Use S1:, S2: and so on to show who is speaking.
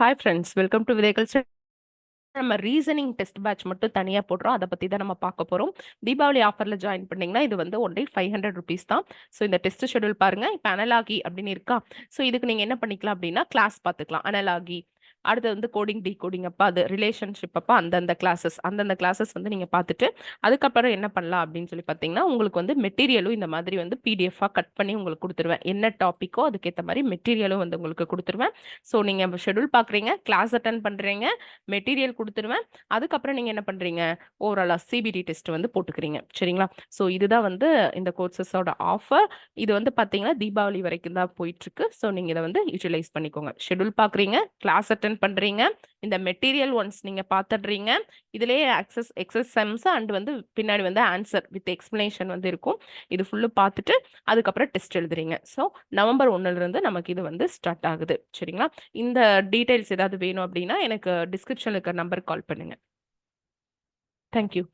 S1: Hi friends, welcome to விதைகள் study. நம்ம reasoning test batch மட்டும் தனியாக போடுறோம். அதை பற்றி தான் நம்ம பார்க்க போகிறோம். தீபாவளி ஆஃபரில் ஜாயின் பண்ணிங்கன்னா இது வந்து ஒன்லி 500 ருபீஸ் தான். ஸோ இந்த டெஸ்ட் ஷெடியூல் பாருங்கள். இப்போ அனலாகி அப்படின்னு இருக்கா. ஸோ இதுக்கு நீங்கள் என்ன பண்ணிக்கலாம் அப்படின்னா கிளாஸ் பார்த்துக்கலாம். அனலாகி அடுத்து வந்து கோடிங் டீகோடிங் அப்போ அது ரிலேஷன்ஷிப் அப்போ அந்தந்த கிளாஸஸ் வந்து நீங்கள் பார்த்துட்டு அதுக்கப்புறம் என்ன பண்ணலாம் அப்படின்னு சொல்லி பார்த்தீங்கன்னா உங்களுக்கு வந்து மெட்டீரியலும் இந்த மாதிரி வந்து பிடிஎஃபாக கட் பண்ணி உங்களுக்கு கொடுத்துருவேன். என்ன டாப்பிக்கோ அதுக்கேற்ற மாதிரி மெட்டீரியலும் வந்து உங்களுக்கு கொடுத்துருவேன். ஸோ நீங்கள் ஷெடியூல் பார்க்குறீங்க, கிளாஸ் அட்டன் பண்ணுறீங்க, மெட்டீரியல் கொடுத்துருவேன். அதுக்கப்புறம் நீங்கள் என்ன பண்ணுறீங்க, ஓவராலாக சிபிடி டெஸ்ட் வந்து போட்டுக்கிறீங்க. சரிங்களா? ஸோ இதுதான் வந்து இந்த கோர்சஸோட ஆஃபர். இது வந்து பார்த்தீங்கன்னா தீபாவளி வரைக்கும் தான் போயிட்டுருக்கு. ஸோ நீங்கள் இதை வந்து யூட்டிலைஸ் பண்ணிக்கோங்க. ஷெடியூல் பார்க்குறீங்க, கிளாஸ் அட்டன் பண்ணுறீங்க, இந்த மெட்டீரியல் ஒன்ஸ் நீங்கள் பார்த்துடுறீங்க. இதுலேயே எக்ஸசம்ஸ் அண்ட் வந்து பின்னாடி வந்து ஆன்சர் வித் எக்ஸ்பிளனேஷன் வந்து இருக்கும். இது ஃபுல்லு பார்த்துட்டு அதுக்கப்புறம் டெஸ்ட் எழுதுறீங்க. ஸோ நவம்பர் 1லேருந்து நமக்கு இது வந்து ஸ்டார்ட் ஆகுது. சரிங்களா? இந்த டீட்டெயில்ஸ் ஏதாவது வேணும் அப்படின்னா எனக்கு டிஸ்கிரிப்ஷனில் இருக்கிற நம்பர் கால் பண்ணுங்க. தேங்க்யூ.